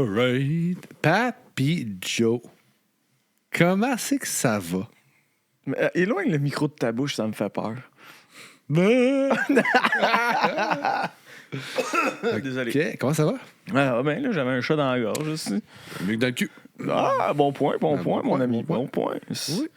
Alright. Papy Joe. Comment c'est que ça va? Éloigne le micro de ta bouche, ça me fait peur. Désolé. OK. Comment ça va? Ah, ben là, j'avais un chat dans la gorge aussi. Mieux que dans le cul. Ah, bon point, mon ami. bon point. Oui. Oui.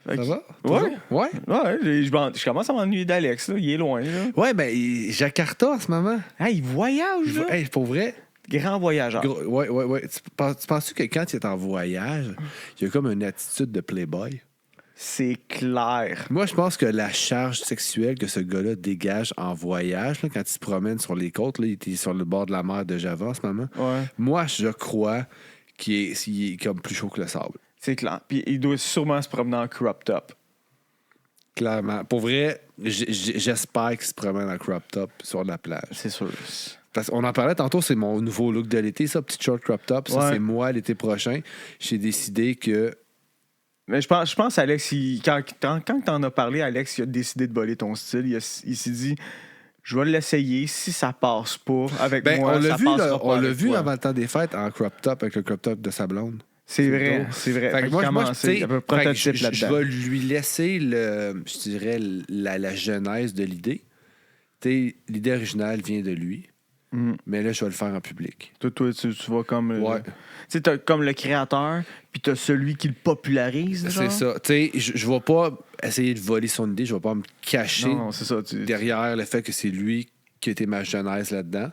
Fait Ça que- va? Ouais. Ouais. Ouais, je commence à m'ennuyer d'Alex, là. Il est loin, là. Ouais, ben, Jakarta en ce moment. Ah, il voyage, là. Hey, pour vrai. Grand voyageur. Ouais. Tu penses que quand il est en voyage, il y a comme une attitude de playboy? C'est clair. Moi, je pense que la charge sexuelle que ce gars-là dégage en voyage, là, quand il se promène sur les côtes, là, il était sur le bord de la mer de Java en ce moment. Ouais. Moi, je crois qu'il est comme plus chaud que le sable. C'est clair. Puis il doit sûrement se promener en crop top. Clairement. Pour vrai, j'espère qu'il se promène en crop top sur la plage. C'est sûr. Parce qu'on en parlait tantôt, c'est mon nouveau look de l'été, ça, petit short crop top. Ça, Ouais. c'est moi l'été prochain. J'ai décidé que. Mais je pense Alex, quand t'en as parlé, Alex, il a décidé de voler ton style. Il s'est dit, je vais l'essayer. Si ça passe pas avec moi, on l'a ça vu, passera là, pas on l'a avec vu toi. avant le temps des fêtes en crop top avec le crop top de sa blonde. C'est vrai, drôle. c'est vrai. Fait que moi, il y avait un prototype je là-dedans. vais lui laisser je dirais, la genèse de l'idée. L'idée originale vient de lui, mais là, je vais le faire en public. Toi, tu vas comme... Ouais. Tu sais, t'as comme le créateur, puis t'as celui qui le popularise, genre. C'est ça. Je ne vais pas essayer de voler son idée, je ne vais pas me cacher Non, c'est ça. derrière le fait que c'est lui qui a été ma genèse là-dedans.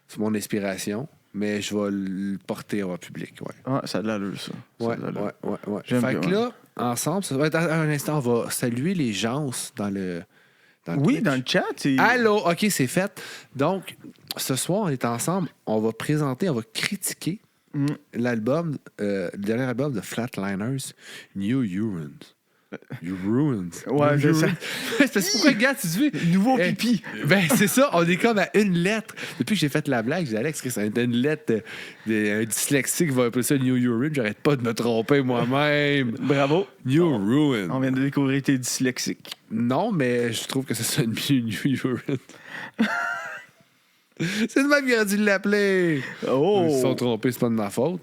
C'est mon inspiration, mais je vais le porter en public. Ouais. Ouais, ça a de l'allure, ça. Ça a Ouais. de l'allure. Fait J'aime que bien, là, ensemble, ça va être un instant, on va saluer les gens dans le Oui, Twitch. dans le chat. Allô, OK, c'est fait. Donc, ce soir, on est ensemble. On va critiquer l'album, le dernier album de Flatliners, New Urines. You ruined. Ouais, c'est ça. C'est parce que pourquoi, gars, tu dis... Nouveau pipi. Ben, c'est ça, on est comme à une lettre. Depuis que j'ai fait la blague, j'ai dit, Alex, c'est une lettre d'un dyslexique qui va appeler ça New Urine. J'arrête pas de me tromper moi-même. Bravo. New Ruin. On vient de découvrir tes dyslexiques. Non, mais je trouve que c'est ça, New Urine. C'est de même qu'il a dû l'appeler. Oh! Ils se sont trompés, c'est pas de ma faute.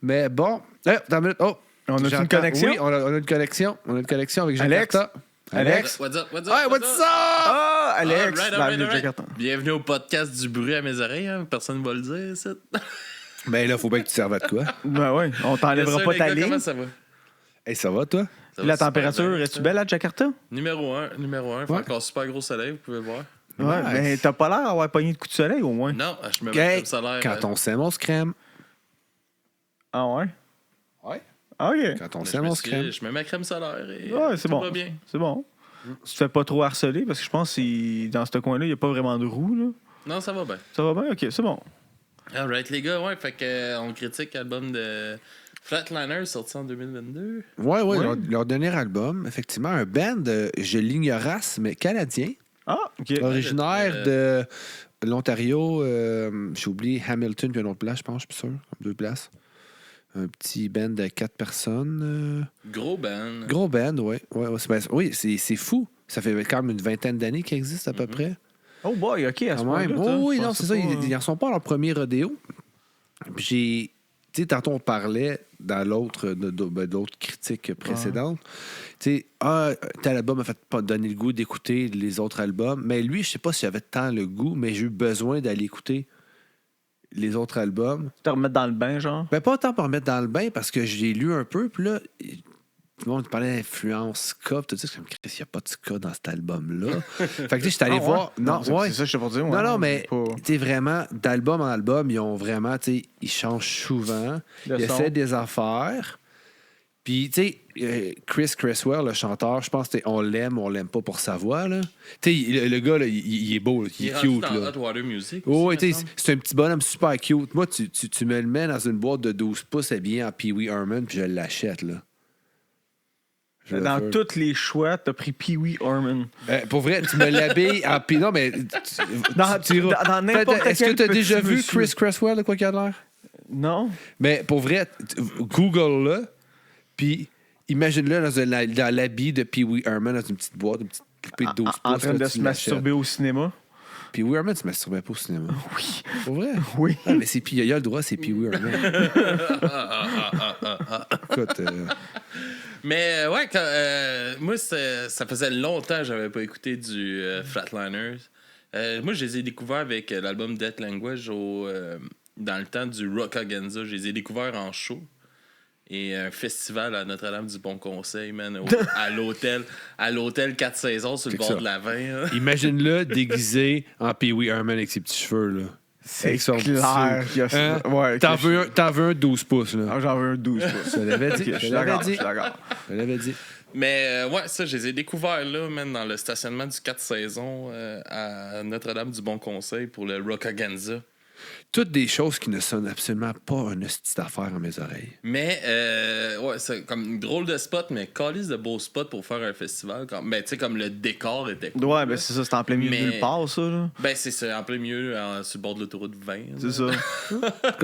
Mais bon, attends une minute. Oh, On a une j'entends- connexion? Oui, on a une connexion. On a une connexion avec Alex? Jakarta. Alex? What's up? Hey, what's up? Ah, Alex! Alright. Jakarta. Bienvenue au podcast du bruit à mes oreilles. Hein? Personne ne va le dire, ça. Ben là, faut bien que tu serves à de quoi. Ben ouais, on t'enlèvera Yes, pas les ta gars, ligne. Comment ça va? Hey, ça va, toi? Ça Puis va la super température, bien, est-tu ça. belle à Jakarta? Numéro 1. Il fait Ouais. encore super gros soleil, vous pouvez le voir. Ouais, Nice. mais t'as pas l'air d'avoir pogné de coups de soleil, au moins. Non, je me Hey, mets comme salaire. quand on s'aime, on se crème. Ah ouais? Ouais. Ah, OK. Quand on s'aime, on se crème. Je mets ma crème solaire et Ouais, c'est tout bon. va bien. C'est bon. Tu te fais pas trop harceler, parce que je pense que dans ce coin-là, il n'y a pas vraiment de roue, là. Non, ça va bien. Ça va bien? OK, c'est bon. Alright, les gars, ouais, fait que on critique l'album de Flatliners sorti en 2022. Ouais. Ouais. Leur dernier album, effectivement, un band, je l'ignorasse, mais canadien, Ah, OK. originaire de l'Ontario. J'ai oublié Hamilton puis une autre place, je pense, je suis sûr, comme 2 places. Un petit band de 4 personnes. Gros band. Gros band, oui. Oui, c'est fou. Ça fait quand même une vingtaine d'années qu'ils existent à peu près. Oh boy, OK, à ce Quand point-là. même. toi, Oui, je non, pensais c'est ça. pas, Ils n'en sont pas à leur premier rodéo. Puis tu sais, tantôt, on parlait dans d'autres critiques précédentes. Tu sais, tel album m'a fait pas donner le goût d'écouter les autres albums. Mais lui, je sais pas si j'avais tant le goût, mais j'ai eu besoin d'aller écouter les autres albums. Te remettre dans le bain, genre? Ben, pas autant pour me mettre dans le bain, parce que j'ai lu un peu, puis là, tout le monde parlait d'influence ska, puis tout ça, c'est comme, Chris, il n'y a pas de ska dans cet album-là. Fait que, tu sais, j'étais allé Ah, voir. ouais? Non, c'est ouais. ça que je t'ai pas dit. Non, mais, pas... tu sais, vraiment, d'album en album, ils ont vraiment, tu sais, ils changent souvent. Le Ils son. essaient des affaires. Puis, tu sais, Chris Cresswell, le chanteur, je pense qu'on l'aime, on l'aime pas pour sa voix, là. Tu sais, le gars, là, il est beau, là, il est rendu cute, dans là. Hot Water Music. Oh, aussi, oui, tu me sais, semble. c'est un petit bonhomme super cute. Moi, tu me le mets dans une boîte de 12 pouces habillé en Pee Wee Herman, puis je l'achète, là. Je le Dans fais. tous les choix, t'as pris Pee-wee Herman. Pour vrai, tu me l'habilles en Pee... Non, mais... Dans n'importe Est-ce que quel tu as déjà petit vu monsieur. Chris Cresswell, de quoi qu'il a l'air? Non? Mais pour vrai, Google-le, puis imagine-le dans l'habit de Pee Wee Herman, dans une petite boîte, une petite poupée de 12 pouces. En train là, de tu se l'achètes. masturber au cinéma? Pee Wee Herman se masturbait pas au cinéma. Oui. Pour vrai? Oui. Ah, mais il y a le droit, c'est Pee Wee Herman. Écoute, Mais ouais, moi, ça faisait longtemps que j'avais pas écouté du Flatliners. Moi, je les ai découverts avec l'album Death Language dans le temps du Rockaganza. Je les ai découverts en show. Et un festival à Notre-Dame du Bon Conseil, man, à l'hôtel 4 saisons sur le bord ça. de la 20. imagine-le déguisé en Pee Wee Herman avec ses petits cheveux, là. C'est Avec son clair. petit- qu'il y a ça. Hein? Ouais, T'en que veux un 12 pouces, là. Ah, j'en veux un 12 pouces. Je te l'avais dit. Ok, je Je suis te l'avais d'accord. Je dit. suis d'accord. Je te l'avais dit. Mais ouais, ça, je les ai découverts là, man, dans le stationnement du 4 saisons à Notre-Dame du Bon Conseil pour le Rockaganza. Toutes des choses qui ne sonnent absolument pas un hostie d'affaires à mes oreilles. Mais, ouais, c'est comme une drôle de spot, mais calice de beau spot pour faire un festival. Ben, tu sais, comme le décor était cool. Ouais, là. ben c'est ça, c'est en plein milieu de Mais- nulle part, ça, là. Ben, c'est ça, en plein milieu, sur le bord de l'autoroute 20. C'est ça.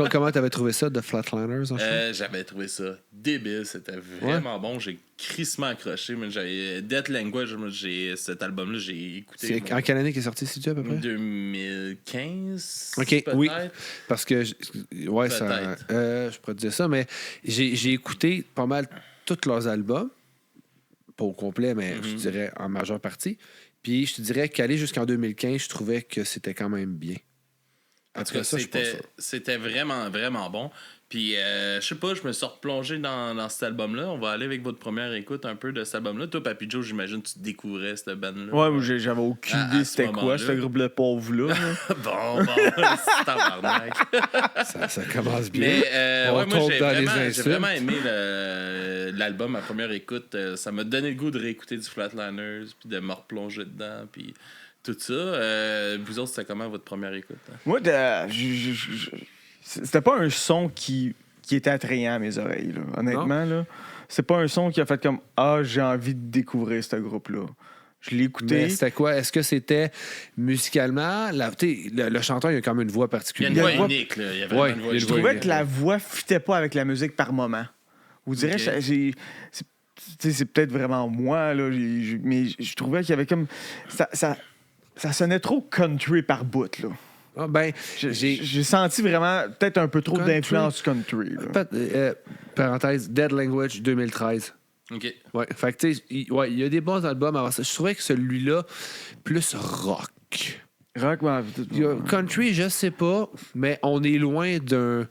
Comment t'avais trouvé ça, de Flatliners, en fait? J'avais trouvé ça débile, c'était vraiment bon. J'ai crissement accroché. Mais j'avais Death Language, moi, cet album-là, j'ai écouté. C'est en quelle année qu'il est sorti, c'est-tu, à peu près? 2015. OK, peut-être. oui. Parce que, ouais, ça, Peut-être. je pourrais te dire ça, mais j'ai écouté pas mal tous leurs albums, pas au complet, mais je dirais en majeure partie. Puis je te dirais qu'aller jusqu'en 2015, je trouvais que c'était quand même bien. En tout cas, ça, je suis pas sûr. c'était vraiment, vraiment bon. Puis, je sais pas, je me suis replongé dans cet album-là. On va aller avec votre première écoute un peu de cet album-là. Toi, Papy Joe, j'imagine que tu découvrais cette band-là. Ouais, moi, j'avais aucune À idée ce c'était quoi, moment-là. ce groupe de pauvres-là. là. bon, c'est tabarnak. Ça commence bien. Mais On ouais, moi, tombe j'ai dans les vraiment, insultes. aimé l'album à première écoute. Ça m'a donné le goût de réécouter du Flatliners, puis de me replonger dedans, puis tout ça. Vous autres, c'était comment votre première écoute? Hein? Moi, c'était pas un son qui était attrayant à mes oreilles, là. Honnêtement, là. C'est pas un son qui a fait comme « Ah, j'ai envie de découvrir ce groupe-là ». Je l'ai écouté. Mais c'était quoi? Est-ce que c'était musicalement? Le chanteur, il a quand même une voix Il y a particulière. une voix unique, là. Il y a vraiment Ouais, une voix il y a une Je unique. voix trouvais unique. que la voix fitait pas avec la musique par moment. Vous direz, Ok. c'est peut-être vraiment moi, là, mais je trouvais qu'il y avait comme... Ça sonnait trop country par bout, là. Ah, ben, J'ai senti vraiment peut-être un peu trop Country. d'influence country. Là. parenthèse, Dead Language 2013. OK. Ouais, fait que tu sais, il y a des bons albums avant ça. Je trouvais que celui-là, plus rock. Rock, ouais, Il y a country, je sais pas, mais on est loin d'un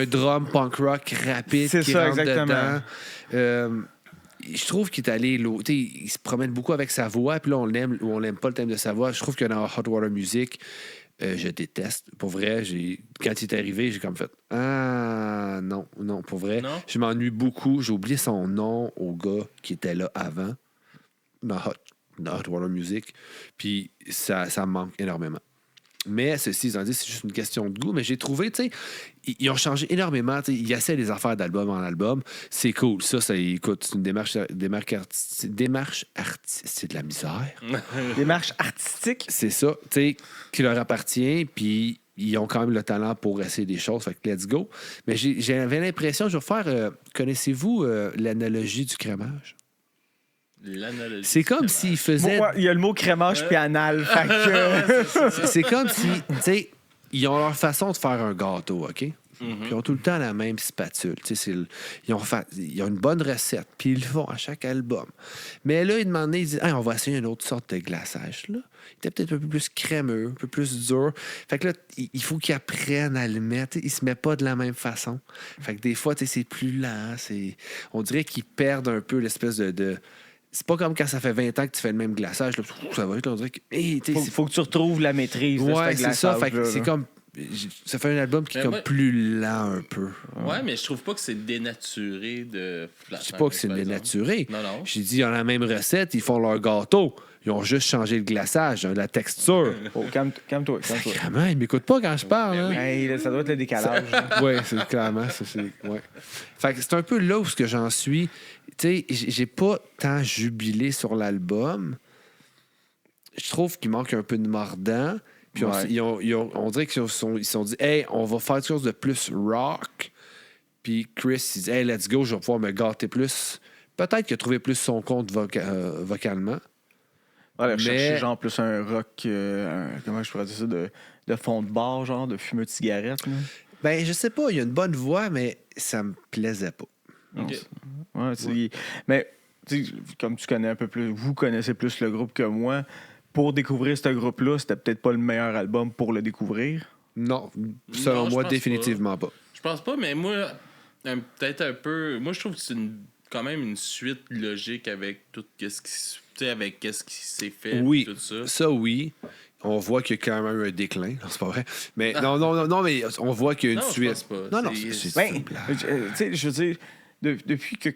drum punk rock rapide C'est qui ça, rentre exactement. dedans. Je trouve qu'il est allé tu sais, il se promène beaucoup avec sa voix, puis là, on l'aime ou on l'aime pas le thème de sa voix. Je trouve que dans Hot Water Music, je déteste. Pour vrai, quand il est arrivé, j'ai comme fait « Ah, non, pour vrai. Non? Je m'ennuie beaucoup. J'ai oublié son nom au gars qui était là avant, dans Hot Water Music. Puis ça me manque énormément. Mais ceci étant dit, c'est juste une question de goût. Mais j'ai trouvé, tu sais, ils ont changé énormément. Ils essaient des affaires d'album en album. C'est cool. Ça, écoute, c'est une démarche artistique. C'est de la misère. Démarche artistique. C'est ça, tu sais, qui leur appartient. Puis ils ont quand même le talent pour essayer des choses. Fait que let's go. Mais j'avais l'impression, je vais faire. Connaissez-vous l'analogie du crémage? L'analogie. C'est comme s'ils faisaient. Moi, il y a le mot crémage puis anal. Fait que... C'est comme si, tu sais, ils ont leur façon de faire un gâteau, OK? Puis ils ont tout le temps la même spatule. Tu sais, ils ont une bonne recette, puis ils le font à chaque album. Mais là, ils demandaient, ils disaient, hey, on va essayer une autre sorte de glaçage. Là. Il était peut-être un peu plus crémeux, un peu plus dur. Fait que là, il faut qu'ils apprennent à le mettre. Ils se mettent pas de la même façon. Fait que des fois, tu sais, c'est plus lent. On dirait qu'ils perdent un peu l'espèce de... C'est pas comme quand ça fait 20 ans que tu fais le même glaçage. Là, ça va être, on dirait que... Hey, faut que tu retrouves la maîtrise. de ouais, ce c'est ça. Fait que glaçage-là, c'est là. comme... Ça fait un album qui est Mais comme moi- plus lent un peu. Ouais, mais je trouve pas que c'est dénaturé de Je dis pas que c'est par exemple. dénaturé. Non, non. J'ai dit, ils ont la même recette, ils font leur gâteau. Ils ont juste changé le glaçage, la texture. Oh, calme-toi. Sacrément, ils m'écoutent pas quand je parle. Hein? Hey, là, ça doit être le décalage. Oui, c'est clairement ça. Ouais. Fait que c'est un peu là où ce que j'en suis. Tu sais, j'ai pas tant jubilé sur l'album. Je trouve qu'il manque un peu de mordant. Puis Ouais. on dirait qu'ils se sont dit, hey, on va faire quelque chose de plus rock. Puis Chris, il dit, hey, let's go, je vais pouvoir me gâter plus. Peut-être qu'il a trouvé plus son compte vocalement. Ouais, chercher Mais- genre plus un rock, comment je pourrais dire ça, de fond de bar, genre, de fumeur de cigarette. Là. Ben, je sais pas, il y a une bonne voix, mais ça me plaisait pas. Non, Ok. Mais tu sais, comme tu connais un peu plus, vous connaissez plus le groupe que moi, pour découvrir ce groupe-là, c'était peut-être pas le meilleur album pour le découvrir. Non, selon Non, je moi, pense définitivement pas. Je pense pas, mais moi, peut-être un peu. Moi, je trouve que c'est quand même une suite logique avec tout ce qui, tu sais, avec qu'est-ce qui s'est fait. Oui, Tout ça. ça, oui. On voit qu'il y a quand même un déclin. Non, c'est pas vrai. Mais non, mais on voit qu'il y a une Non, je suite. pense pas. Non, non, C'est- c'est Ben, une blague. tu sais, je veux dire, depuis que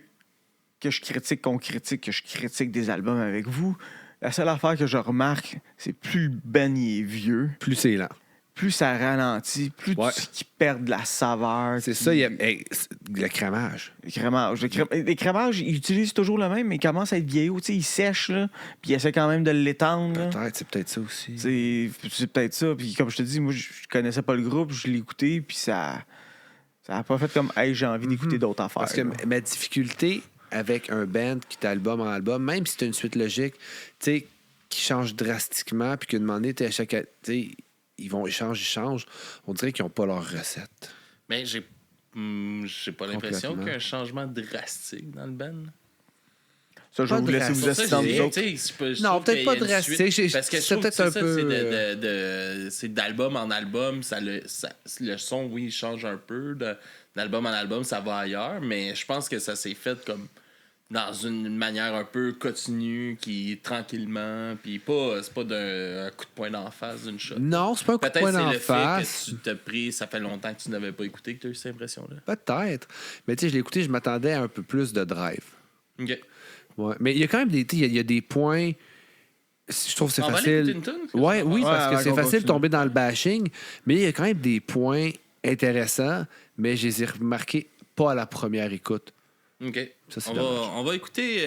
je critique, que je critique des albums avec vous, la seule affaire que je remarque, c'est plus Ben il est vieux, Plus c'est lent. plus ça ralentit, plus Ouais. tu perd de la saveur. C'est ça, il y a le cramage. Les crémages. Les crémages, ils utilisent toujours le même, mais ils commencent à être vieillots. Tu sais, ils sèchent, là, puis ils essaient quand même de l'étendre. là. Peut-être, c'est peut-être ça aussi. C'est peut-être ça. Puis comme je te dis, moi, je connaissais pas le groupe, je l'ai écouté, puis ça a pas fait comme, hey, j'ai envie d'écouter d'autres affaires. Parce que là. ma difficulté avec un band qui est album en album, même si c'est une suite logique, tu sais, qui change drastiquement, puis qu'à un moment donné, tu sais, ils changent, on dirait qu'ils n'ont pas leur recette. Mais j'ai pas l'impression Complètement. qu'il y a un changement drastique dans le band. Ça, je vais pas vous laisser drastique. vous Pour ça, assister entre je vous dis, autres. tu sais, je Non, trouve peut-être qu'il y pas a une drastique. suite. Parce que je C'est trouve que peut-être c'est un ça, peu, c'est d'album en album, le son, oui, il change un peu. D'album en album, ça va ailleurs, mais je pense que ça s'est fait comme dans une manière un peu continue, qui tranquillement, puis c'est pas un coup de poing d'en face d'une shot. Non, c'est pas un coup de Peut-être poing c'est d'en le face. fait que tu t'as pris, ça fait longtemps que tu n'avais pas écouté que tu as eu cette impression-là. Peut-être. Mais tu sais, je l'ai écouté, je m'attendais à un peu plus de drive. OK. Ouais. Mais il y a quand même des, il y a des points. Je trouve que c'est On va aller facile. écouter une tune? Ouais, oui, parce Ouais, que c'est on facile de continue. tomber dans le bashing, mais il y a quand même des points intéressants, mais je les ai remarqués pas à la première écoute. OK. Ça, c'est on, dommage. on va écouter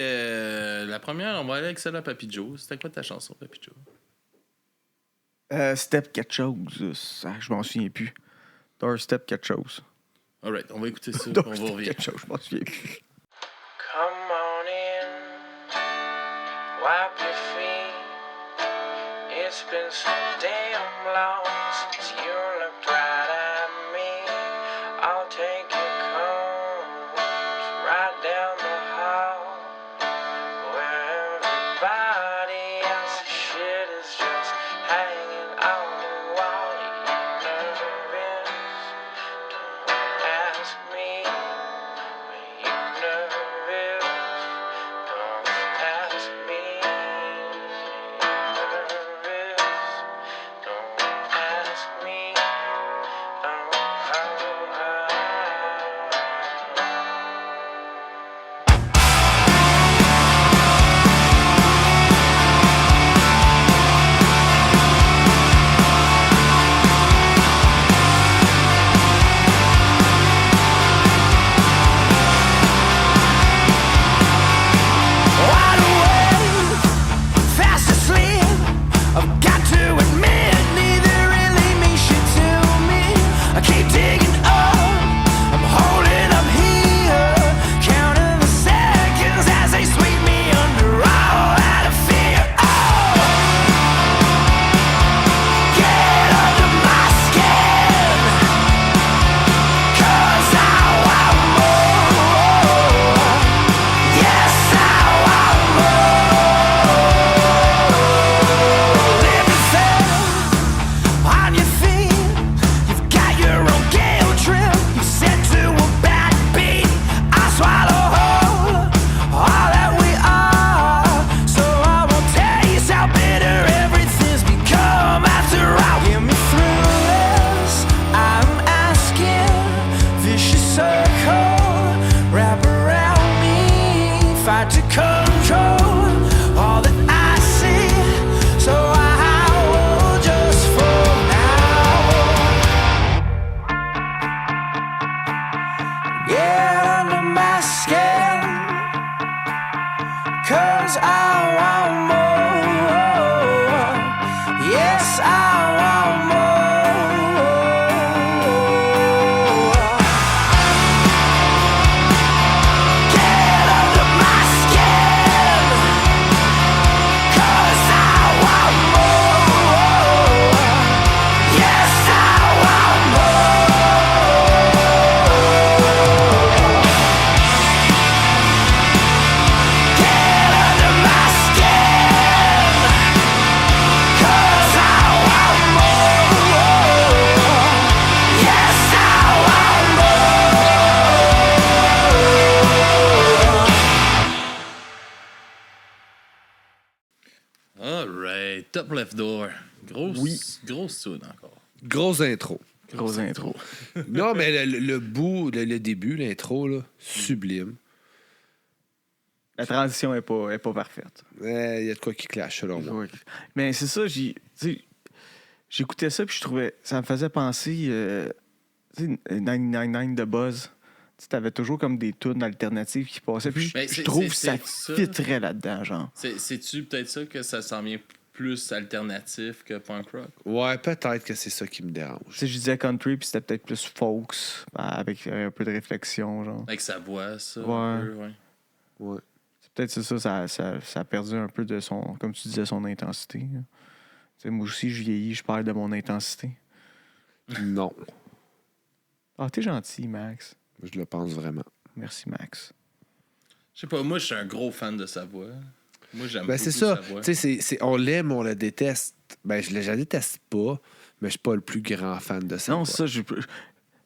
la première. On va aller avec celle à Papy Joe. C'était quoi ta chanson, Papy Joe? Step quelque chose. Ça, je m'en souviens plus. Doorstep quelque chose. Alright, on va écouter ça. On va Doorstep revenir. quelque chose, je m'en souviens plus. Come on in, wipe your feet. It's been so damn long since you looked right at me. I'll take your coat right down the hall, where everybody else's shit is just hanging on the wall. You're nervous, don't ask me. Are you nervous? Don't ask me. Are you nervous? Don't ask me. Wide awake, fast asleep. I've got to admit, neither really means shit to me. I keep digging up, I'm holding up here, counting the seconds as they sweep me under all out of fear. Oh, get under my skin, 'cause I want more. Yes, I want more. Living fast on your feet, you've got your own guilt trip. You set to a bad beat. I swallow whole all that we are, so I won't taste how bitter everything's become. After all, get me through this. I'm asking, vicious circle wrap around me, fight to control all that I see. So I will just for now get under my skin, 'cause I want more. Yes, I want more. Get under my skin, 'cause I Alright. Top Left Door. Grosse tune encore. Grosse intro. Grosse intro. Non, mais le bout, le début, l'intro, là, sublime. La transition est pas parfaite. Il y a de quoi qui clash, selon moi. Ouais. Mais c'est ça, j'écoutais ça puis je trouvais ça me faisait penser 999 de Buzz. Tu avais toujours comme des tunes alternatives qui passaient. Puis je trouve que ça fitterait là-dedans, genre. C'est-tu peut-être ça que ça s'en vient plus alternatif que punk rock? Ouais, peut-être que c'est ça qui me dérange. Tu sais, je disais country puis c'était peut-être plus folks avec un peu de réflexion, genre. Avec sa voix, ça. Ouais. Un peu, ouais. Ouais. Peut-être c'est ça a perdu un peu de son, comme tu disais, son intensité. Tu sais, moi aussi, je vieillis, je parle de mon intensité. Non. Ah, t'es gentil, Max. Je le pense vraiment. Merci, Max. Je sais pas, moi, je suis un gros fan de sa voix. Moi, j'aime Ben, beaucoup c'est ça. sa voix. Tu sais, on l'aime, on la déteste. Ben, je la déteste pas, mais je suis pas le plus grand fan de ça. Non, ça,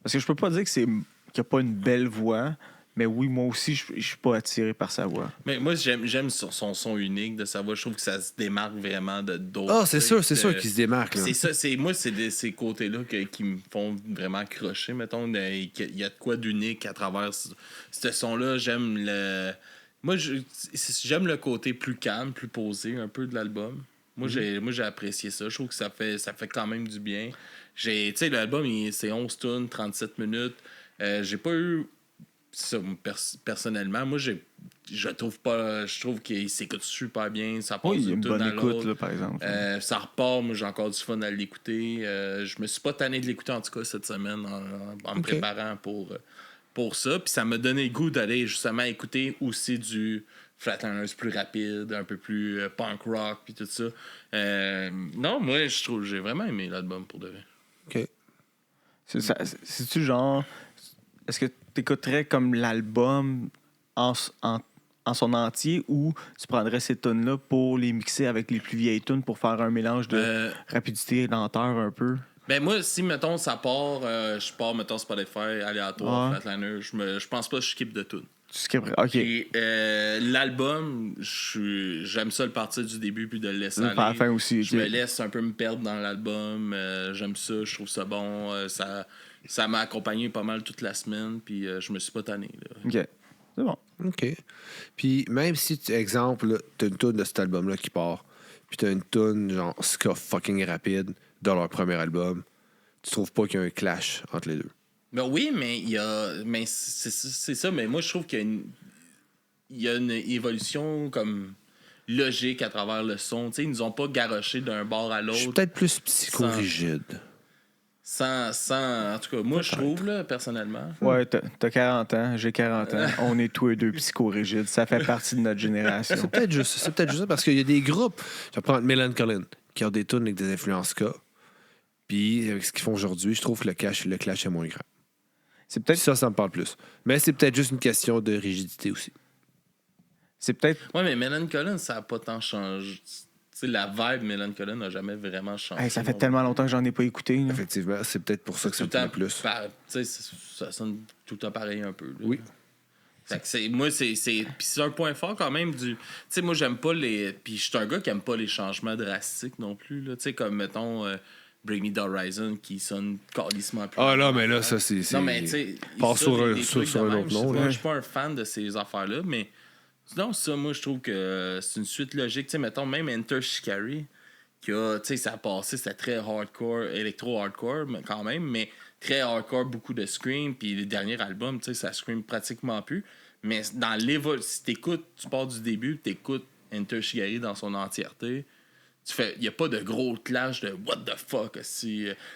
parce que je peux pas dire qu'il n'y a pas une belle voix, mais oui, moi aussi, je suis pas attiré par sa voix. Mais moi, j'aime son son unique de sa voix. Je trouve que ça se démarque vraiment de d'autres. Ah, c'est sûr qu'il se démarque. Là. C'est ça, moi, c'est ces côtés-là qui me font vraiment accrocher, mettons. Il y a de quoi d'unique à travers ce son-là. J'aime j'aime le côté plus calme, plus posé un peu de l'album. Moi, j'ai apprécié ça. Je trouve que ça fait quand même du bien. Tu sais, l'album, c'est 11 tunes, 37 minutes. J'ai pas eu ça, personnellement. Moi, je trouve qu'il s'écoute super bien. Ça passe Oui, il y a une d'une tune bonne à écoute, l'autre. là, par exemple. Ça repart. Moi, j'ai encore du fun à l'écouter. Je me suis pas tanné de l'écouter, en tout cas, cette semaine, en me préparant pour ça. Puis ça m'a donné le goût d'aller justement écouter aussi du Flatliners plus rapide, un peu plus punk rock, puis tout ça. Non, moi, j'ai vraiment aimé l'album, pour de vrai. OK. C'est-tu genre... Est-ce que tu écouterais comme l'album en son entier ou tu prendrais ces tunes-là pour les mixer avec les plus vieilles tunes pour faire un mélange de rapidité et lenteur un peu? Ben moi, si, mettons, ça part, je pars, mettons, Spotify, aléatoire, Ouais. Flatliner, je pense pas que je skip de tout. Tu skipperais. OK. Et l'album, j'aime ça le partir du début puis de le laisser aller. À la fin aussi. Je me laisse un peu me perdre dans l'album. J'aime ça, je trouve ça bon. Ça m'a accompagné pas mal toute la semaine, puis je me suis pas tanné. Là. OK. C'est bon. OK. Puis même si, exemple, t'as une toune de cet album-là qui part, puis t'as une toune genre ska fucking rapide dans leur premier album, tu trouves pas qu'il y a un clash entre les deux? Ben oui, mais il y a. Mais c'est ça, mais moi je trouve qu'il y a une évolution comme logique à travers le son. T'sais, ils nous ont pas garoché d'un bord à Je suis l'autre. peut-être plus psychorigide. Sans. En tout cas, moi je trouve, là, personnellement. Ouais, t'as 40 ans, j'ai 40 ans. On est tous les deux psychorigides. Ça fait partie de notre génération. C'est peut-être juste ça, parce qu'il y a des groupes. Je vais prendre Millen Collin, qui ont des tunes avec des influences ska. Puis, avec ce qu'ils font aujourd'hui, je trouve que le clash est moins grand. C'est peut-être... Ça me parle plus. Mais c'est peut-être juste une question de rigidité aussi. C'est peut-être... Ouais, mais Millen Collin, ça a pas tant changé. T'sais, la vibe Millen Collin n'a jamais vraiment changé. Hey, ça fait tellement longtemps que j'en ai pas écouté. Là. Effectivement, c'est peut-être pour ça que ça me plaît plus. Ça sonne tout le temps pareil un peu. Là. Oui. Fait que moi, c'est un point fort quand même du. Tu sais, moi, j'aime pas les. Puis je suis un gars qui aime pas les changements drastiques non plus. Tu sais, comme mettons Bring Me the Horizon qui sonne calissement plus. Ah là, mais là, ça, c'est. Non, mais tu sais. Part sur un autre autre nom. Je suis pas un fan de ces affaires-là, mais. Non, ça, moi, je trouve que c'est une suite logique. Tu sais, mettons, même Enter Shikari, qui a. Tu sais, ça a passé, c'était très hardcore, électro-hardcore, mais quand même, mais très hardcore, beaucoup de scream. Puis les derniers albums, tu sais, ça scream pratiquement plus. Mais dans si t'écoutes, tu pars du début, t'écoutes Enter Shikari dans son entièreté, il n'y a pas de gros clash de what the fuck. Tu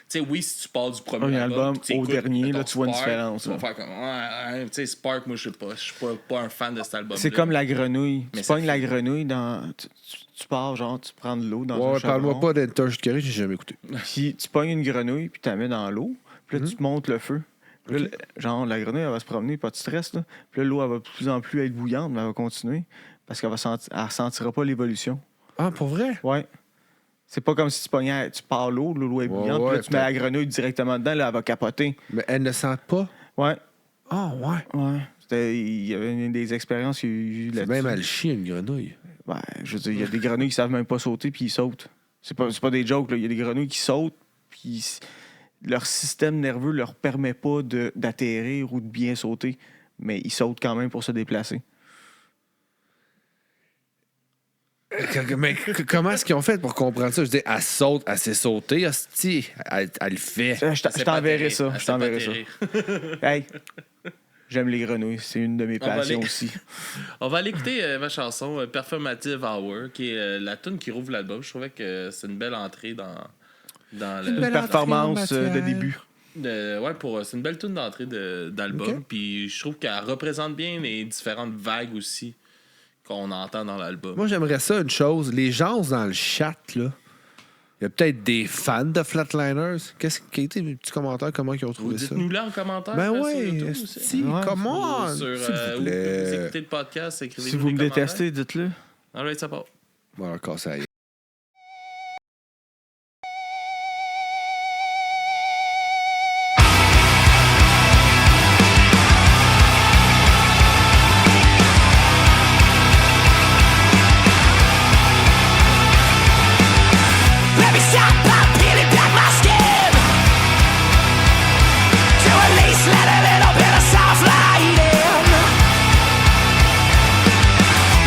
sais, oui, si tu pars du premier album au dernier, là, tu vois une différence. Tu vas faire comme, tu sais, Spark, moi, je suis pas un fan de cet album. C'est comme la grenouille. Mais tu pognes la grenouille dans. Tu pars, genre, tu prends de l'eau dans un Ouais, chaudron. parle-moi pas d'Enter Shikari, j'ai jamais écouté. Puis tu pognes une grenouille, puis tu la mets dans l'eau. Puis là, tu montes le feu. Puis là, genre, la grenouille, elle va se promener, pas de stress. Là. Puis là, l'eau, elle va de plus en plus être bouillante, mais elle va continuer. Parce qu'elle ne ressentira pas l'évolution. Ah, pour vrai? Ouais. C'est pas comme si tu pars l'eau est bouillante, puis là, tu mets la grenouille directement dedans, là, elle va capoter. Mais elle ne sent pas? Ouais. Ah, ouais. Ouais. Il y avait des expériences qu'il y a eu C'est là-dessus. même à le chier, une grenouille. Ben, je veux dire, il y a des grenouilles qui savent même pas sauter, puis ils sautent. C'est pas des jokes, là. Il y a des grenouilles qui sautent, puis leur système nerveux leur permet pas d'atterrir ou de bien sauter, mais ils sautent quand même pour se déplacer. Mais comment est-ce qu'ils ont fait pour comprendre ça? Je dis, elle saute, elle sait sauter, hostie, elle le fait. Je t'enverrai ça. Elle Je sait t'enverrai pas ça. atterrir. Hey, j'aime les grenouilles. C'est une de mes On va passions aller- aussi. On va aller écouter ma chanson Performative Hour, qui est la tune qui rouvre l'album. Je trouvais que c'est une belle entrée dans Une le. belle performance entrée en de matière. début. C'est une belle tune d'entrée d'album. Ok. Puis je trouve qu'elle représente bien les différentes vagues aussi qu'on entend dans l'album. Moi, j'aimerais ça, une chose. Les gens dans le chat, là, il y a peut-être des fans de Flatliners. Qu'est-ce qui a été mes petits commentaires? Comment ils ont Vous trouvé ça? dites-nous là en commentaire. Ben sur oui, YouTube aussi. si, Ouais. come on! Ou sur S'il vous où plaît. vous écoutez le podcast, écrivez-nous Si vous des me commentaires. détestez, dites-le. Alright, ça part. Voilà, casse à la gueule. Let me stop by peeling back my skin to at least let a little bit of soft light in.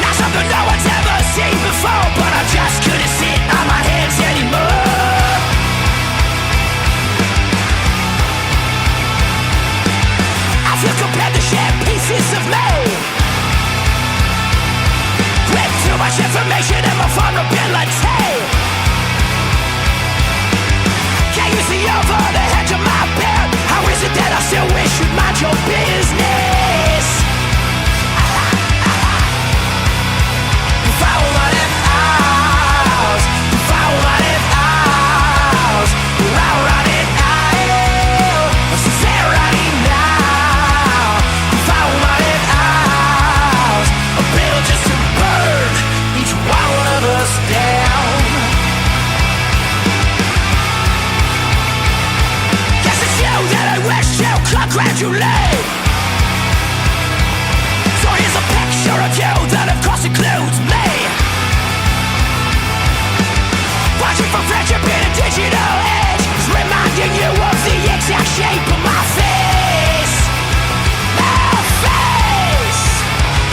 Not something no one's ever seen before, but I just couldn't sit on my hands anymore. I feel compelled to share pieces of me with too much information and my vulnerability. Can't you see over the edge of my bed? How is it that I still wish you'd mind your business? If I were running out, if I were running out, if I were running out of sincerity now, if I were running out, a bill just to burn each one of us down. Guess it's you that I wish to congratulate. So here's a picture of you that of course includes me. Watching for friendship in a digital age is reminding you of the exact shape of my face. My face.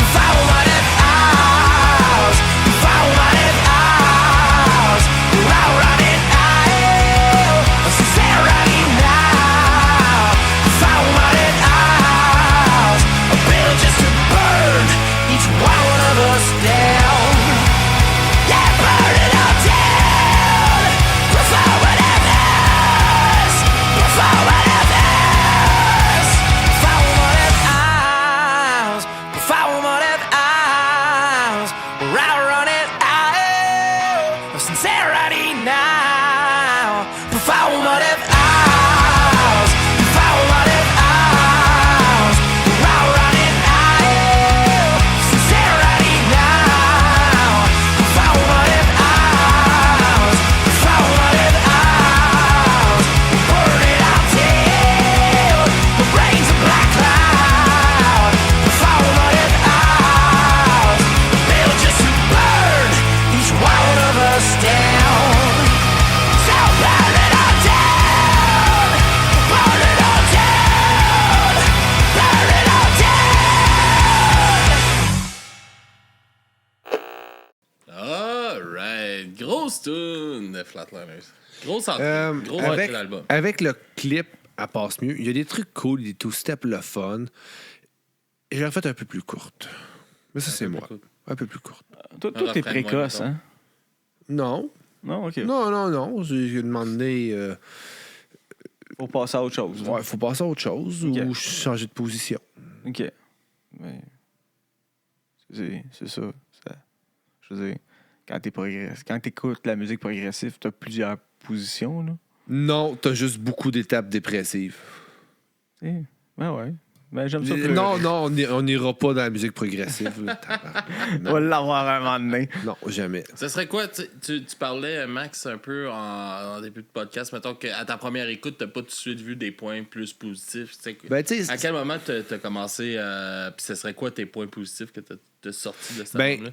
If I were running out, if I were running out, if I were running out of sincerity now, if I were running out, a bill just to burn each one of us down. Yeah, burn it all down before it happens, before it happens. If I were running out, if I were running out, or I were running out of sincerity now. If I were running out, if I were running out, or I were running out of sincerity now. If I were running out, if I were running out, burn it out till the brain's a black cloud. If I were running out, they'll just burn each one of us down. So burn it all down, burn it all down, burn it all down. Alright. Grosse tune de Flatliners. Grosse entrée. Grosse entrée avec, d'album. avec le clip, elle passe mieux. Il y a des trucs cool, des two-step, le fun. Et j'aurais fait un peu plus courte. Mais ça, c'est peu moi. plus courte. Un peu plus courte. Toi, Un t'es refrain de précoce, moins, hein? Non. Non, OK. Non. J'ai demandé... Faut passer à autre chose. là. ouais, faut passer à autre chose Ok. ou changer de position. OK. Mais c'est ça. Je veux dire, quand t'écoutes la musique progressive, t'as plusieurs positions, là. Non, t'as juste beaucoup d'étapes dépressives. Ben ouais. Ben j'aime ça. Non, on n'ira pas dans la musique progressive. Là, tabarnak. On va l'avoir un moment donné. Non, jamais. Ce serait quoi? Tu parlais, Max, un peu en début de podcast. Mettons qu'à ta première écoute, t'as pas tout de suite vu des points plus positifs. Ben, tu sais, À quel moment t'as commencé à. Puis ce serait quoi tes points positifs que t'as sortis de cet Ben, album-là?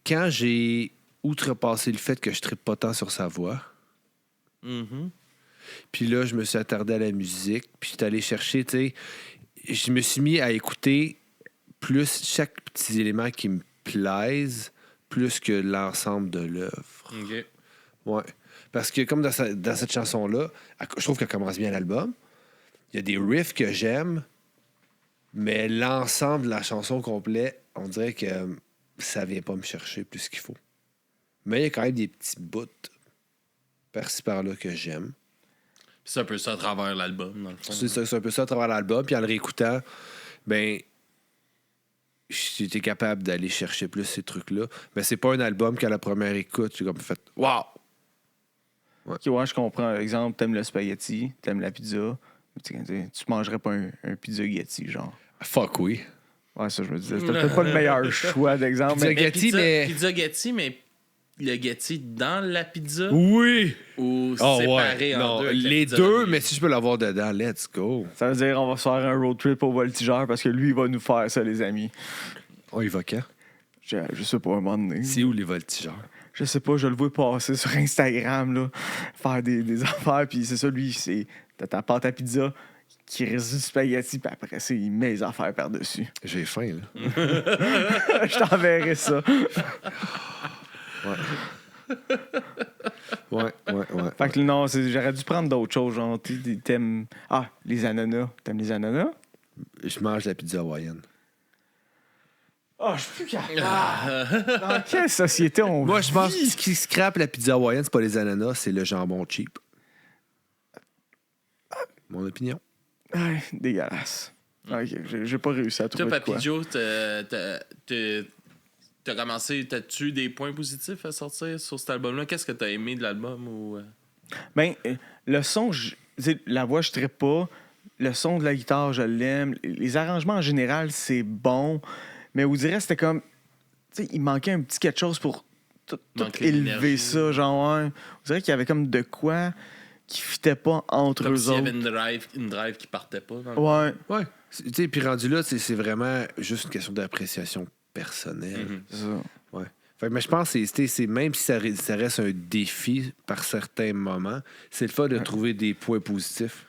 quand j'ai outrepassé le fait que je trippe pas tant sur sa voix, Mhm. puis là, je me suis attardé à la musique, puis je suis allé chercher, tu sais, je me suis mis à écouter plus chaque petit élément qui me plaise, plus que l'ensemble de l'œuvre. OK. Ouais. Parce que comme dans cette chanson-là, je trouve qu'elle commence bien l'album. Il y a des riffs que j'aime, mais l'ensemble de la chanson complet, on dirait que ça vient pas me chercher plus qu'il faut. Mais il y a quand même des petits bouts par-ci par-là que j'aime. Puis c'est un peu ça à travers l'album, dans le fond. C'est un peu ça à travers l'album. Puis en le réécoutant, ben j'étais capable d'aller chercher plus ces trucs-là. Mais c'est pas un album qu'à la première écoute, j'ai comme fait « Wow! » Ok, ouais, je comprends. Par exemple, t'aimes le spaghetti, t'aimes la pizza. Mais tu mangerais pas un pizza Getty, genre. Fuck oui. Ouais, ça, je me disais. C'était peut-être pas le meilleur choix d'exemple. Pizza Mais... Getty, mais- Pizza Getty, mais le Getty dans la pizza Oui! ou Oh, séparé ouais. en Non, deux? avec la les pizza deux, d'olive? mais si je peux l'avoir dedans, let's go. Ça veut dire on va se faire un road trip au voltigeur parce que lui, il va nous faire ça, les amis. On y va quand? Je sais pas, un moment donné. C'est où les voltigeurs? Je sais pas, je le vois passer sur Instagram, là, faire des affaires, puis c'est ça, lui, c'est t'as ta pâte à pizza qui reste du spaghetti, puis après ça, il met les affaires par-dessus. J'ai faim, là. Je t'enverrai ça. Ouais. Fait que non, j'aurais dû prendre d'autres choses, genre, t'aimes... Ah, les ananas. T'aimes les ananas? Je mange la pizza hawaïenne. Oh, je suis plus capable. Dans quelle société on Moi, vit? je pense que ce qui scrape la pizza hawaïenne, c'est pas les ananas, c'est le jambon cheap. Mon opinion. Ouais, dégueulasse. Ok, j'ai pas réussi à Toi, trouver de quoi. Papy Joe, t'as commencé, t'as-tu des points positifs à sortir sur cet album-là? Qu'est-ce que t'as aimé de l'album? Ou... Ben, le son, la voix, je trippe pas. Le son de la guitare, je l'aime. Les arrangements, en général, c'est bon. Mais on dirait que c'était comme... Tu sais, il manquait un petit quelque chose pour tout Manquait élever d'énergie. ça. Genre, ouais. On dirait qu'il y avait comme de quoi qui fitait pas entre Comme eux s'il y autres. avait une drive qui partait pas. Dans le Ouais, Ouais. Tu sais, puis rendu là, c'est vraiment juste une question d'appréciation personnelle. Mhm. c'est ça. Ouais. Fait que, mais je pense que c'est même si ça reste un défi par certains moments, c'est le fun de trouver des points positifs.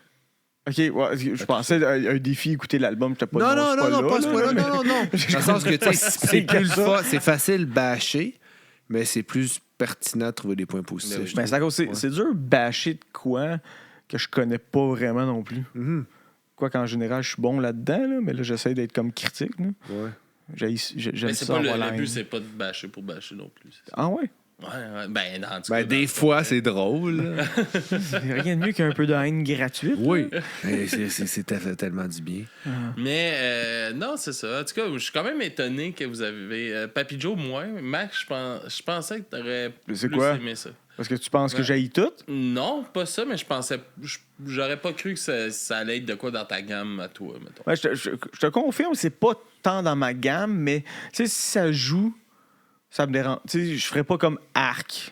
OK, ouais, je pensais un défi, écouter l'album, j'étais pas Non, pas ce point-là. Non. Dans le sens que tu sais, c'est que plus ça. c'est facile bâcher, mais c'est plus pertinent de trouver des points positifs. je Ben, c'est à cause- c'est dur de bâcher de quoi que je connais pas vraiment non plus. Mhm. Quoi qu'en général, je suis bon là-dedans, là, mais là, j'essaie d'être comme critique. Là. Ouais. J'aime Mais c'est ça pas avoir la le but, haine. c'est pas de bâcher pour bâcher non plus. c'est ça. Ah ouais? Ouais. Ben, en tout Ben, cas, des fois, c'est drôle. là. Il n'y a rien de mieux qu'un peu de haine gratuite. Oui. Mais c'est tellement du bien. Mais non, c'est ça. En tout cas, je suis quand même étonné que vous avez. Papy Joe, moins. Max, je pensais que t'aurais C'est plus quoi? aimé ça. Parce que tu penses que Ouais. j'haïs tout? Non, pas ça, mais je pensais. J'aurais pas cru que ça allait être de quoi dans ta gamme à toi, mettons. Ouais, je te confirme, c'est pas tant dans ma gamme, mais tu sais, si ça joue, ça me dérange. Tu sais, je ferais pas comme Arc.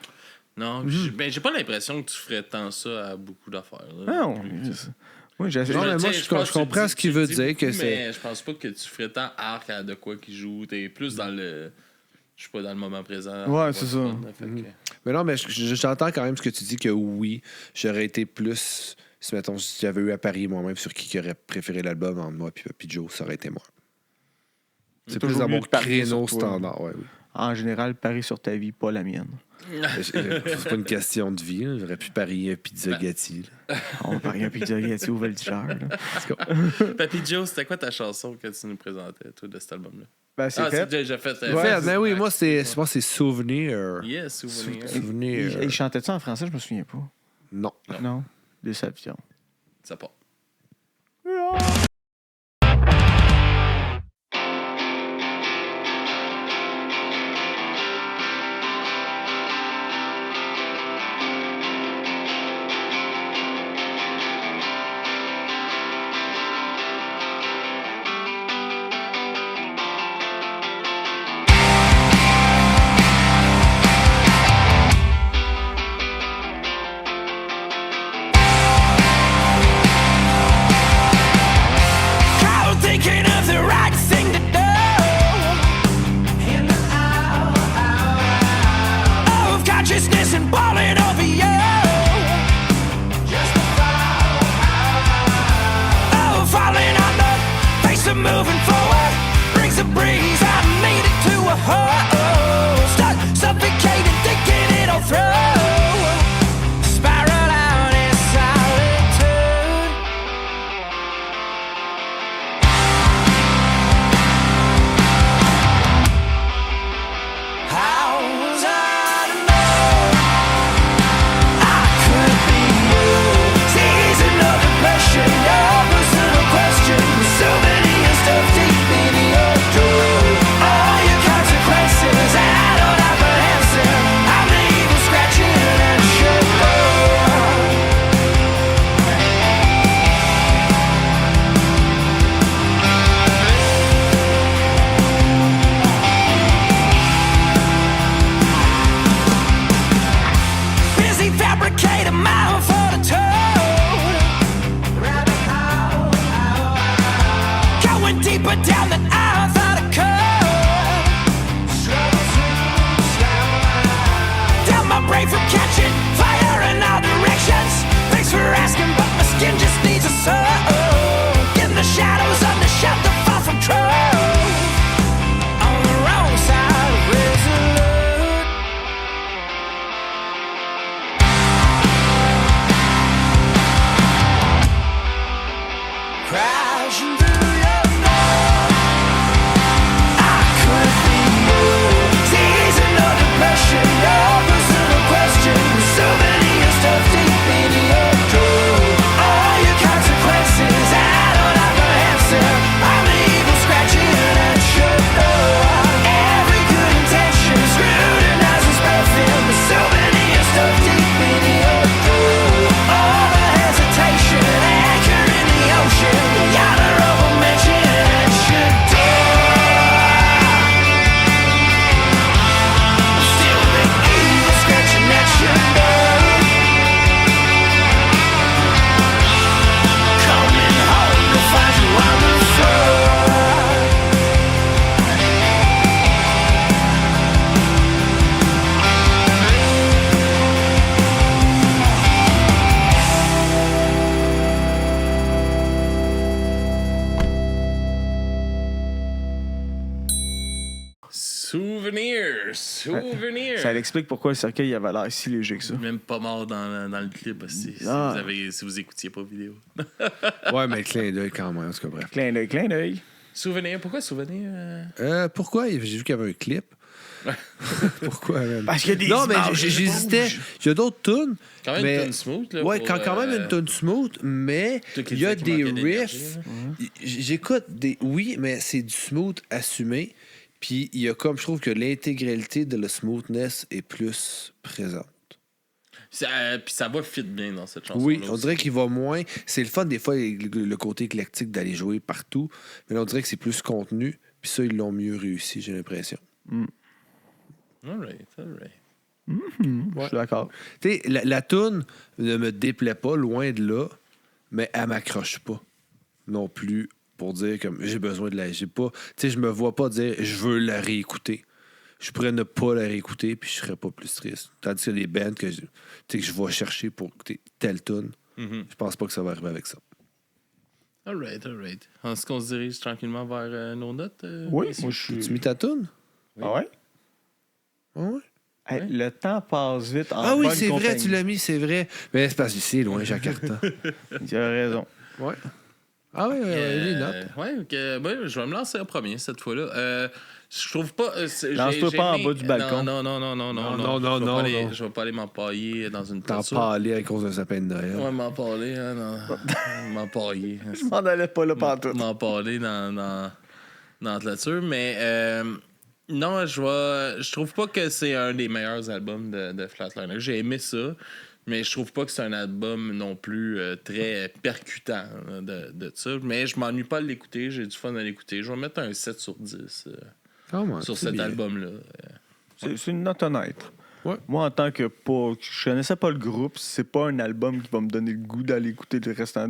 Non, j'ai pas l'impression que tu ferais tant ça à beaucoup d'affaires. là, Non, plus. moi, j'essaie. Non, mais moi, Tu sais, je pense que comprends tu ce qu'il tu veut dis dire, beaucoup, que c'est- Mais je pense pas que tu ferais tant arc à de quoi qui joue. T'es plus dans le. Je suis pas dans le moment présent. Ouais, c'est ça. Fait que- Mais non, mais j'entends quand même ce que tu dis que oui, j'aurais été plus. Si, mettons, si j'avais eu à parier moi-même sur qui aurait préféré l'album entre moi et Joe, ça aurait été moi. C'est plus toujours dans mieux mon de parier créneau sur toi. standard. Ouais, oui. En général, parie sur ta vie, pas la mienne. C'est pas une question de vie. là. J'aurais pu parier un pizza Ben. Gatti. là. On va parier un pizza Gatti au voltigeur. là. Let's go. Papy Joe, c'était quoi ta chanson que tu nous présentais, toi, de cet album-là? Ben, c'est Ah, fait. c'est déjà fait. Ouais, Fait, ben oui, moi, c'est Souvenir. Yes, souvenir. Souvenir. Il chantait-tu en français? Je me souviens pas. Non. Non. Déception. Ça part. consciousness and balling over you. Oh, falling on the face of moving forward brings a breeze. I made it to a hole, stuck, suffocated, thinking it'll throw. Spiral out in solitude. How was I to know I could be you? Season of depression, your personal question. So many stuff deep in your door. All your consequences, I don't have an answer. I'm the evil scratching at your door. Busy fabricating mouth for the toad. Going deeper down than I thought I could. Down my brain from catching fire in all directions. Thanks for asking, but my skin just needs a soak. In the shadows under shelter, far from truth. On the wrong side of resolute. Crashing through your night, I could be you. Season of depression, your personal question. So many stuff deep in your door. All your consequences, I don't have an answer. I'm the evil scratching at your door. Every good intention scrutinizes perfume. So many stuff deep in your door. All the hesitation, anchor in the ocean. Yada over mention at your door. Still the evil scratching at your door. Coming home to find you on the floor. Souvenir. Ça explique pourquoi le cercueil avait l'air si léger que ça. Même pas mort dans le clip aussi, Ah. si vous écoutiez pas vidéo. Ouais, mais clin d'œil quand même, en tout cas, bref. Clin d'œil, clin d'œil. Souvenir, pourquoi souvenir? Pourquoi? J'ai vu qu'il y avait un clip. Pourquoi, man? Parce qu'il y a des Non, mais images j'hésitais. rouges. Il y a d'autres tunes. Quand même mais... une tune smooth. Là, Ouais, pour, quand même une tune smooth, mais Toutes les il y a trucs qui des manquaient d'énergie, riffs. là. J'écoute des. Oui, mais c'est du smooth assumé. Puis il y a comme, je trouve que l'intégralité de la smoothness est plus présente. Puis ça va fit bien dans cette chanson. Oui, on dirait qu'il va moins. C'est le fun, des fois, le côté éclectique d'aller jouer partout. Mais là, on dirait que c'est plus contenu. Puis ça, ils l'ont mieux réussi, j'ai l'impression. Alright. Je suis d'accord. Tu sais, la toune ne me déplaît pas, loin de là, mais elle m'accroche pas non plus pour dire comme j'ai besoin de la. J'ai pas. Tu sais, je me vois pas dire je veux la réécouter. Je pourrais ne pas la réécouter puis je serais pas plus triste. Tandis qu'il y a des bands que je vais chercher pour écouter telle toune. Je pense pas que ça va arriver avec ça. Alright. Est-ce qu'on se dirige tranquillement vers nos notes? Oui, messieurs? moi je suis. Tu mis ta toune? Ah ouais? Ah ouais? Hey, le temps passe vite en Ah oui, bonne c'est vrai, compagnie. tu l'as mis, c'est vrai. Mais c'est parce que c'est loin, Jakarta. Tu as raison. Ouais. Ah oui, les notes. Ouais, ok. Ben, je vais me lancer en premier cette fois-là. Je trouve pas. Lance-toi pas en bas du balcon. Non. Non. Je vais pas aller m'empailler dans une T'en toiture. parlais à cause d'un sapin de Noël. Ouais, m'empailler, hein, non. M'empailler. Je m'en allais pas là pantoute. M'empailler dans la toiture, mais non, je trouve pas que c'est un des meilleurs albums de Flatliner. J'ai aimé ça, mais je trouve pas que c'est un album non plus très percutant de ça. Mais je m'ennuie pas de l'écouter, j'ai du fun à l'écouter. Je vais mettre un 7 sur 10 sur cet album-là. C'est une note honnête. Ouais. Moi, en tant que je connaissais pas le groupe, c'est pas un album qui va me donner le goût d'aller écouter le restant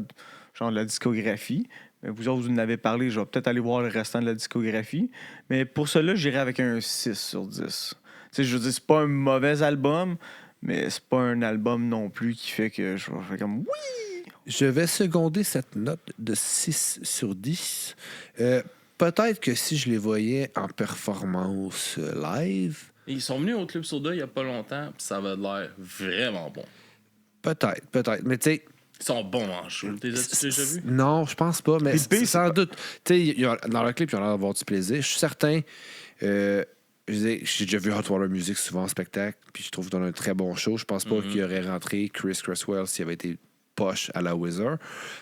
genre de la discographie. Mais vous autres, vous en avez parlé, je vais peut-être aller voir le restant de la discographie. Mais pour cela, j'irai avec un 6 sur 10. sais, je veux dire, c'est pas un mauvais album, mais c'est pas un album non plus qui fait que je vais faire comme oui! Je vais seconder cette note de 6 sur 10. Peut-être que si je les voyais en performance live, Ils sont venus au Club Soda il y a pas longtemps, puis ça avait l'air vraiment bon. peut-être. Mais tu sais, Ils sont bons en show. T'es déjà vu? non, je pense pas, mais Puis le pire, sans doute. Tu sais, dans le clip, ils ont l'air d'avoir du plaisir. Je suis certain. J'ai déjà vu Hot Water Music souvent en spectacle, puis je trouve qu'ils donnent un très bon show. Je pense pas qu'il aurait rentré Chris Cresswell s'il avait été poche à la Wizard,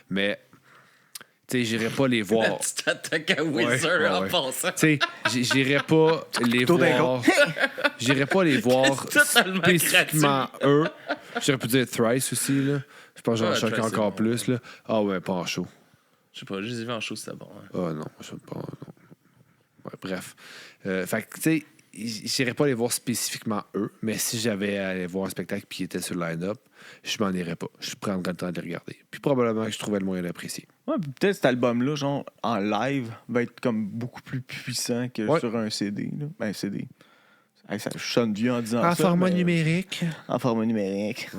mais tu sais, j'irais pas les voir. Tu t'attaques à Wizard en passant. Tu sais, j'irais pas les couteau d'un voir. J'irais pas les voir C'est totalement spécifiquement eux. J'aurais pu dire Thrice aussi, là. Je pense que j'en Ouais, choque Thrice, c'est encore bon. plus, là. Ah ouais, pas en show. Je sais pas, je les ai vus en show, c'était bon. Hein. Ah non, je sais pas. Non. Ouais, bref. Fait que, tu sais, j'irais pas les voir spécifiquement eux, mais si j'avais à aller voir un spectacle puis ils étaient sur le line-up, je m'en irais pas. Je prendrais le temps de les regarder. Puis probablement que je trouvais le moyen d'apprécier. Ouais, puis peut-être cet album-là, genre, en live, va être comme beaucoup plus puissant que Ouais. sur un CD. Là. Ben, CD. Hey, ça sonne vieux en disant En ça. format mais- numérique. En format numérique.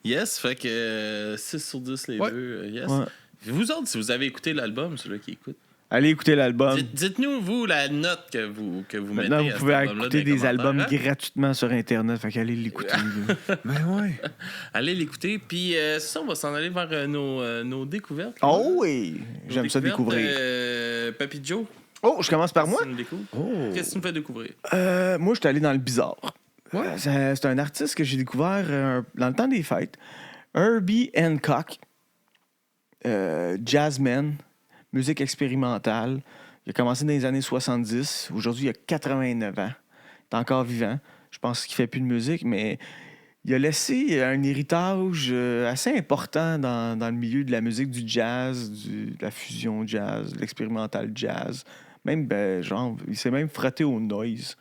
Yes, fait que 6 sur 10 les Ouais. deux. Yes. Ouais. Vous autres, si vous avez écouté l'album, celui qui écoute, Allez écouter l'album. dites-nous, vous, la note que vous mettez. Maintenant, à vous cet pouvez album-là écouter dans les des albums commentaires, hein? gratuitement sur Internet. Fait qu'allez l'écouter. là. Ben ouais. Allez l'écouter. Puis ça, on va s'en aller vers nos découvertes. Oh oui! Nos J'aime ça découvertes, découvrir. Papy Joe, Oh, je commence par moi? tu nous découvres? Oh. Qu'est-ce que tu me fais découvrir? Moi, je suis allé dans le bizarre. Ouais. C'est un artiste que j'ai découvert dans le temps des fêtes. Herbie Hancock. Jazzman. Musique expérimentale. Il a commencé dans les années 70. Aujourd'hui, il a 89 ans. Il est encore vivant. Je pense qu'il fait plus de musique, mais il a laissé un héritage assez important dans le milieu de la musique du jazz, de la fusion jazz, de l'expérimental jazz. Même, genre, il s'est même frotté au noise.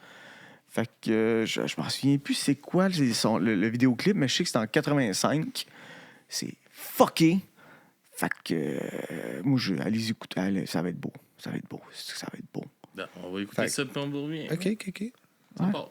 Fait que je m'en souviens plus c'est quoi le vidéoclip, mais je sais que c'est en 85. C'est fucké. Fait que moi, allez écouter. Ça va être beau. Ça va être beau. Ça va être beau. Bon, on va écouter Fait- ça, puis on vous revient. OK. C'est Ouais. bon.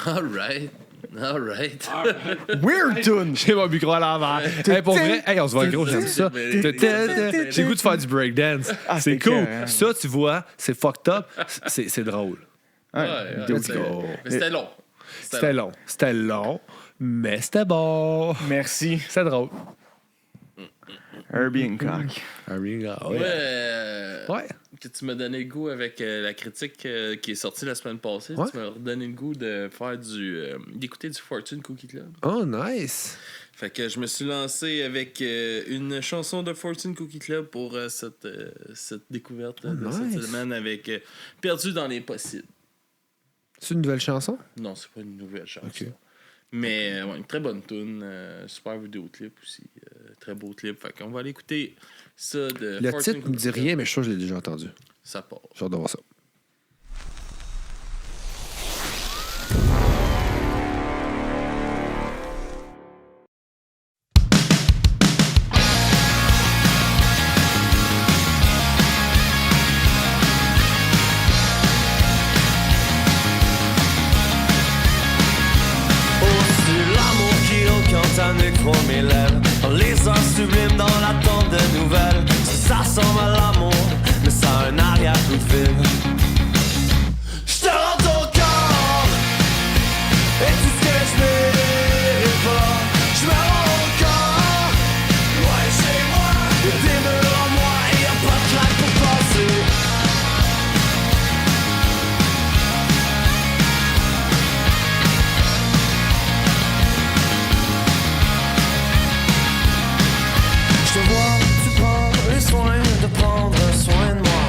All right. Weird tune! J'ai mon micro à l'envers. Hey, pour vrai, hey, on se voit gros, j'aime ça. J'ai le goût de faire du breakdance. Ah, c'est c'est cool. écœurant. Ça, tu vois, c'est fucked up. C'est drôle. Let's go. Mais c'était long. C'était long. C'était long, mais c'était bon. Merci. C'est drôle. Herbie Hancock. Ouais. Que tu m'as donné le goût avec la critique qui est sortie la semaine passée. Ouais. Tu m'as redonné le goût de faire d'écouter du Fortune Cookie Club. Oh, nice. Fait que je me suis lancé avec une chanson de Fortune Cookie Club pour cette découverte de cette nice. semaine avec Perdu dans les possibles. C'est une nouvelle chanson? Non, c'est pas une nouvelle chanson. Ok. Mais ouais, une très bonne tune, super vidéoclip aussi, très beau clip. Fait qu'on va aller écouter ça de Le Fortune titre me Cookie dit Club. rien, mais je suis sûr que je l'ai déjà entendu. Ça part. J'ai hâte de voir ça. C'est l'amour qui encante un écran mes lèvres. Dans les heures sublimes, dans l'attente de nouvelles. Ça ressemble à l'amour, mais ça a un arrière-goût de vide. J'te rends ton corps, et tout ce que je mérite pas. J'me rends au corps, loin chez moi. Y'a des murs en moi, et y'a pas de claque pour passer. Je te vois, tu prends les soins de prendre soin de moi.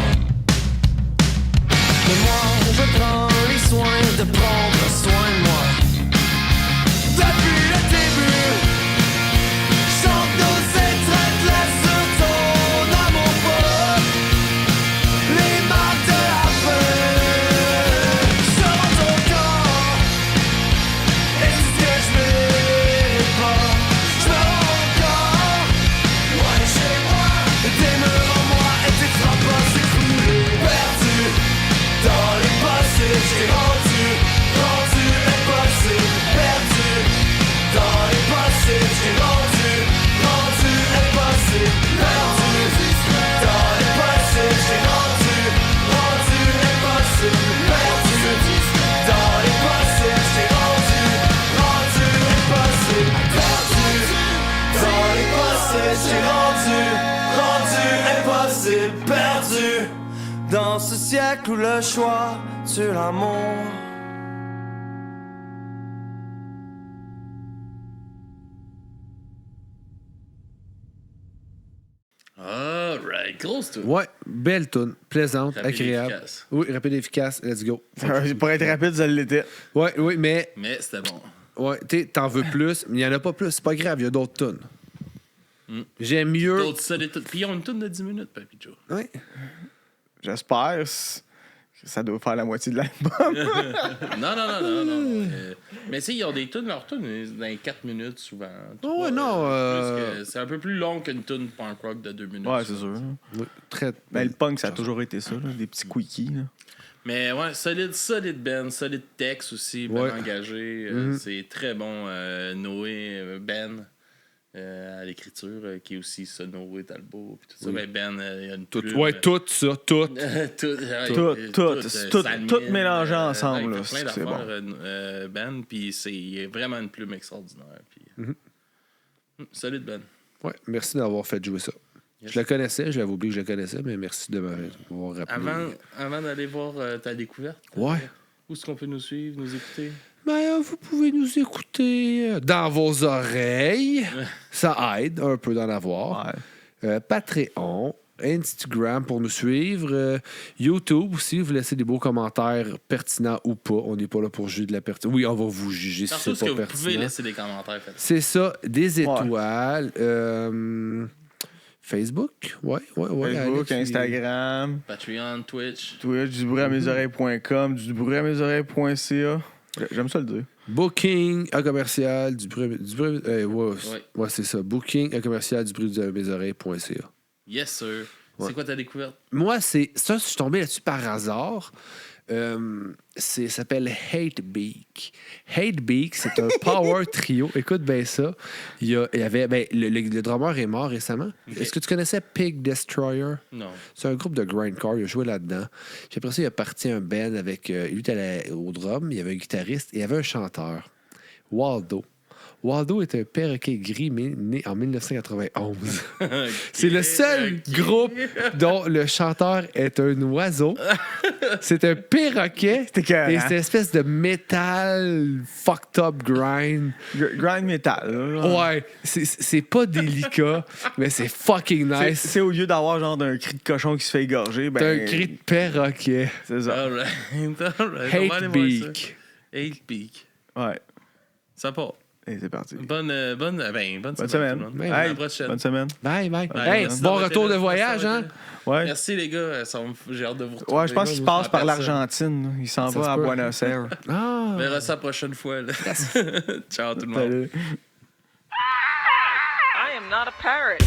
Mais moi, je prends les soins de prendre soin de moi. Depuis le début, je chante nos étreintes, laisse ton amour pas les marques de la fin. Je rends ton corps, et tout ce que je mérite pas. Je me rends au corps, loin chez moi, des murs en moi et tes frappes à s'écrouler. Perdu dans les passés, j'ai rendu impossible. Perdu dans les passés, j'ai rendu impossible. Perdu dans les passés, j'ai rendu impossible. Perdu dans les passés, j'ai rendu impossible. Perdu dans les passés, j'ai rendu impossible. Perdu dans ce siècle où le choix tue l'amour. All right, grosse tune. Ouais, belle tune, plaisante, Rapide et agréable. efficace. Oui, rapide et efficace, let's go. Pour être rapide, ça l'était. Ouais, oui, mais Mais c'était bon. ouais, t'en veux plus, mais il n'y en a pas plus, c'est pas grave, il y a d'autres tunes. J'aime mieux. D'autres solides tunes. Puis ils ont une tune de 10 minutes, Papy Joe. Ouais. J'espère que ça doit faire la moitié de l'album. Non. Mais tu sais, ils ont des tunes, leurs tunes, dans les 4 minutes souvent. Oh, ouais, non, C'est un peu plus long qu'une tune punk rock de 2 minutes. Ouais, c'est sûr. Oui, très. Ben, le punk, ça a toujours été ça, là, des petits quickies. Là. Mais ouais, solide Ben, solide texte aussi, bien Ouais. engagé. C'est très bon. Noé, Ben, à l'écriture, qui est aussi ça, Noé Talbot. Puis tout ça. Ben, il y a une Tout, plume. ouais, tout ça, tout. Tout mélangé ensemble, là, Il fait plein c'est d'affaires, Ben, puis il est vraiment une plume extraordinaire. Puis, solide Ben. Ouais, merci d'avoir fait jouer ça. Yes. Je la connaissais, je l'avais oublié que je la connaissais, mais merci de m'avoir rappelé. Avant d'aller voir ta découverte, Ouais. où est-ce qu'on peut nous suivre, nous écouter? Ben, vous pouvez nous écouter dans vos oreilles. Ça aide un peu d'en avoir. Ouais. Patreon, Instagram pour nous suivre. YouTube aussi, vous laissez des beaux commentaires pertinents ou pas. On n'est pas là pour juger de la pertinence. Oui, on va vous juger si Parce c'est que pas vous pertinent. pouvez laisser des commentaires. Faites. C'est ça, des étoiles. Facebook, ouais. Facebook, Alex, Instagram, Patreon, Twitch. Twitch, dubruitamesoreilles.com, dubruitamesoreilles.ca. J'aime ça le dire. Booking à commercial ouais, c'est ça. Booking à commercial dubruitamesoreilles.ca. Yes, sir. Ouais. C'est quoi ta découverte? Moi, je suis tombé là-dessus par hasard. Ça s'appelle Hatebeak. Hatebeak, c'est un power trio. Écoute bien ça. Il y avait, le drummer est mort récemment. Ok. Est-ce que tu connaissais Pig Destroyer? Non. C'est un groupe de grindcore. Il a joué là-dedans. Puis après ça, il a parti un band avec... lui était au drum. Il y avait un guitariste et il y avait un chanteur. Waldo. Waldo est un perroquet gris né en 1991. C'est le seul groupe dont le chanteur est un oiseau. C'est un perroquet. C'était écœurant. Et c'est une espèce de métal fucked up grind. Grind metal. là. Ouais, c'est pas délicat, mais c'est fucking C'est- nice. C'est au lieu d'avoir genre d'un cri de cochon qui se fait égorger, ben. C'est un cri de perroquet. C'est ça. All right. On va aller voir ça. Hatebeak. Hatebeak. Ouais. Ça part. Et c'est parti. Bonne semaine. Bonne tout le semaine. monde. Ouais, À Hey, la prochaine. bonne semaine. Bye, bye. Ouais, Hey, merci bon d'avoir retour été de là. voyage, Merci hein? Ouais. Merci les gars. J'ai hâte de vous retrouver. Ouais, je pense qu'il passe par personne. l'Argentine. là. Il s'en Ça va se à peut. Buenos Aires. Ah! On verra ça la prochaine fois. Là. Ciao tout le monde. Salut. I am not a parrot.